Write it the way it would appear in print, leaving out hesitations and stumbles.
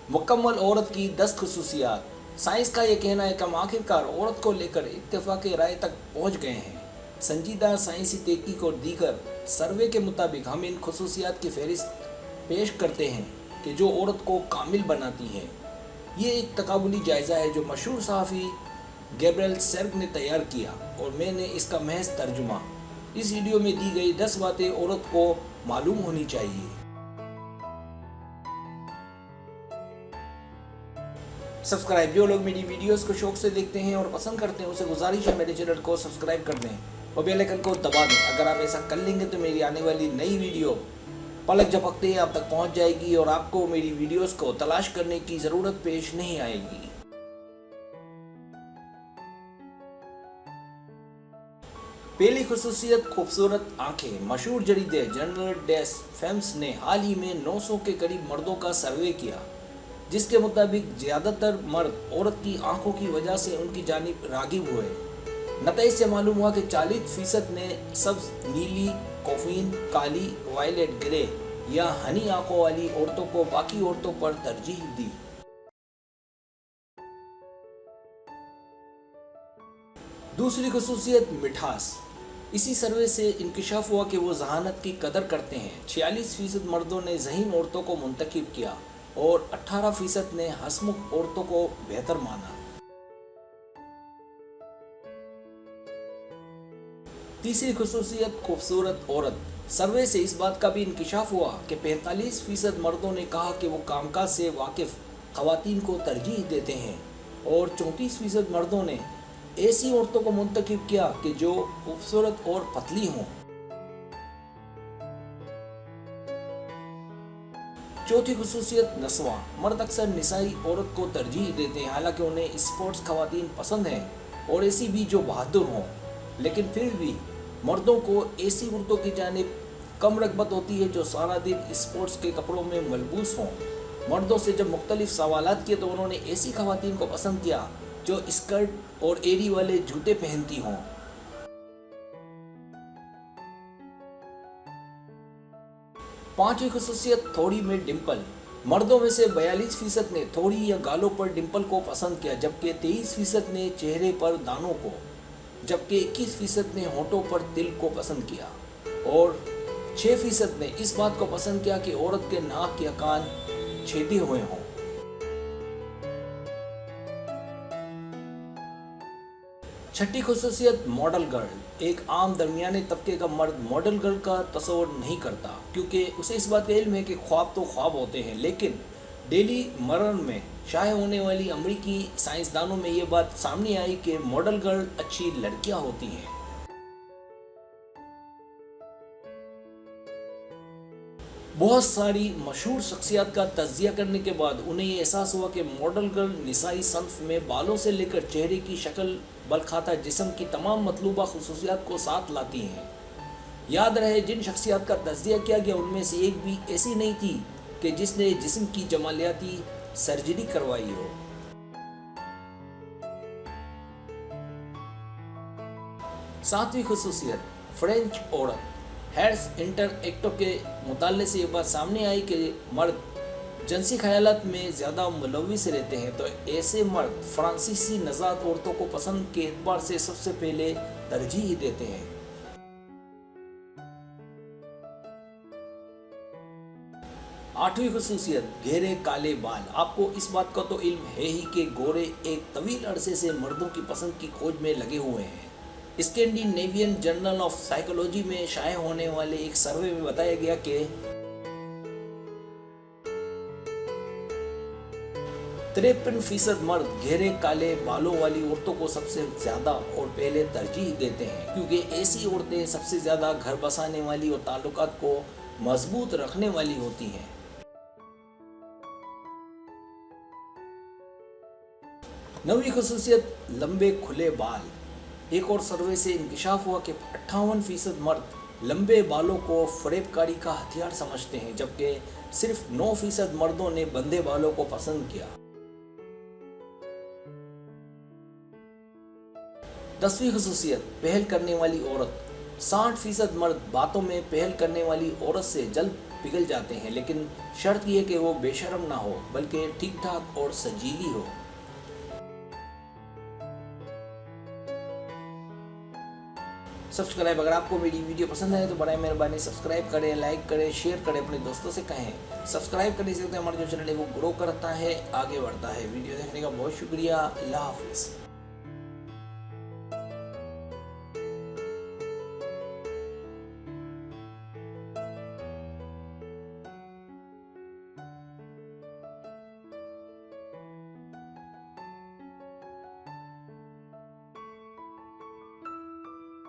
मुकम्मल औरत की 10 खसूसियात। साइंस का ये कहना है कि हम आखिरकार औरत को लेकर इत्तेफाक राय तक पहुंच गए हैं। संजीदा साइंसी तहकीक और दीगर सर्वे के मुताबिक हम इन खसूसियात की फहरिस्त पेश करते हैं कि जो औरत को कामिल बनाती हैं। ये एक तकाबुली जायज़ा है जो मशहूर सहाफ़ी गैब्रिएल सेर्ग ने तैयार किया और मैंने इसका महज तर्जुमा। इस वीडियो में दी गई 10 बातें औरत को मालूम होनी चाहिए। सब्सक्राइब, जो लोग मेरी वीडियोस को शौक से देखते हैं और पसंद करते हैं उसे गुजारिश है मेरे चैनल को सब्सक्राइब कर दें और बेल आइकन को दबा दें। अगर आप ऐसा कर लेंगे तो मेरी आने वाली नई वीडियो पलक झपकते ही आप तक पहुंच जाएगी और आपको मेरी वीडियोस को तलाश करने की ज़रूरत पेश नहीं आएगी। पहली खुसूसियत खूबसूरत आंखें। मशहूर जरीदे जनरल डेस फेम्स ने हाल ही में 900 के करीब मर्दों का सर्वे किया, जिसके मुताबिक ज़्यादातर मर्द औरत की आंखों की वजह से उनकी जानिब राग़िब हुए। नतीजे से मालूम हुआ कि 40% ने सब्ज़, नीली, कॉफ़ीन, काली, वायलेट ग्रे या हनी आंखों वाली औरतों को बाकी औरतों पर तरजीह दी। दूसरी खुसूसियत मिठास। इसी सर्वे से इंकिशाफ हुआ कि वो ज़हानत की कदर करते हैं। 46% मर्दों ने ज़हीन औरतों को मुंतखब किया और 18% ने हंसमुख औरतों को बेहतर माना। तीसरी खुसूसियत खूबसूरत औरत। सर्वे से इस बात का भी इंकिशाफ हुआ कि 45% मर्दों ने कहा कि वो कामकाज से वाकिफ ख़वातीन को तरजीह देते हैं और 34% मर्दों ने ऐसी औरतों को मुंतखब किया कि जो खूबसूरत और पतली हों। चौथी खुसूसियत नस्वा। मर्द अक्सर निसाई औरत को तरजीह देते हैं, हालांकि उन्हें स्पोर्ट्स ख़वातीन पसंद हैं और ऐसी भी जो बहादुर हों, लेकिन फिर भी मर्दों को ऐसी औरतों की जानिब कम रग़बत होती है जो सारा दिन स्पोर्ट्स के कपड़ों में मलबूस हों। मर्दों से जब मुख्तलिफ सवालात किए तो उन्होंने ऐसी ख़वातीन को पसंद किया जो स्कर्ट और एड़ी वाले जूते पहनती हों। पांचवी खुसूसियत थोड़ी में डिंपल। मर्दों में से 42% ने थोड़ी या गालों पर डिंपल को पसंद किया, जबकि 23% ने चेहरे पर दानों को, जबकि 21% ने होठों पर तिल को पसंद किया और 6% ने इस बात को पसंद किया कि औरत के नाक या कान छेदे हुए हों। छठी खुसूसियत मॉडल गर्ल। एक आम दरमियाने तबके का मर्द मॉडल गर्ल का तस्वर नहीं करता, क्योंकि उसे इस बात का इल्म है कि ख्वाब तो ख्वाब होते हैं, लेकिन डेली मरन में शाये होने वाली अमरीकी साइंसदानों में ये बात सामने आई कि मॉडल गर्ल अच्छी लड़कियां होती हैं। बहुत सारी मशहूर शख्सियत का तज़किया करने के बाद उन्हें ये एहसास हुआ कि मॉडल गर्ल निसाई सन्फ में बालों से लेकर चेहरे की शक्ल बलखाता जिस्म की तमाम मतलूबा खुसूसियात को साथ लाती हैं। याद रहे, जिन शख्सियत का तज़किया किया गया उनमें से एक भी ऐसी नहीं थी कि जिसने जिस्म की जमालियाती सर्जरी करवाई हो। सातवीं खुसूसियत फ्रेंच औरत। हैर्स इंटरएक्टो के मुताले से ये बात सामने आई कि मर्द जिनसी ख्यालात में ज़्यादा मुलविस रहते हैं, तो ऐसे मर्द फ्रांसीसी नज़ात औरतों को पसंद के एतबार से सबसे पहले तरजीह देते हैं। आठवीं खुसूसियत गहरे काले बाल। आपको इस बात का तो इल्म है ही कि गोरे एक तवील अरसे से मर्दों की पसंद की खोज में लगे हुए हैं। स्कैंडिनेवियन जर्नल ऑफ साइकोलॉजी में शाये होने वाले एक सर्वे में बताया गया कि 53% मर्द गहरे काले बालों वाली औरतों को सबसे ज़्यादा और पहले तरजीह देते हैं, क्योंकि ऐसी औरतें सबसे ज़्यादा घर बसाने वाली और ताल्लुकात को मजबूत रखने वाली होती हैं। नवीं खुसूसियत लंबे खुले बाल। एक और सर्वे से इंकिशाफ हुआ कि 58% मर्द लंबे बालों को फरेबकारी का हथियार समझते हैं, जबकि सिर्फ 9% मर्दों ने बंधे बालों को पसंद किया। 10वीं खुसूसियत पहल करने वाली औरत। 60% मर्द बातों में पहल करने वाली औरत से जल्द पिघल जाते हैं, लेकिन शर्त यह कि वो बेशर्म ना हो बल्कि ठीक ठाक और सजीली हो। सब्सक्राइब, अगर आपको मेरी वीडियो पसंद है तो बड़े मेहरबानी सब्सक्राइब करें, लाइक करें, शेयर करें, अपने दोस्तों से कहें। सब्सक्राइब करने से हमारा जो चैनल है वो ग्रो करता है, आगे बढ़ता है। वीडियो देखने का बहुत शुक्रिया। अल्लाह हाफिज़।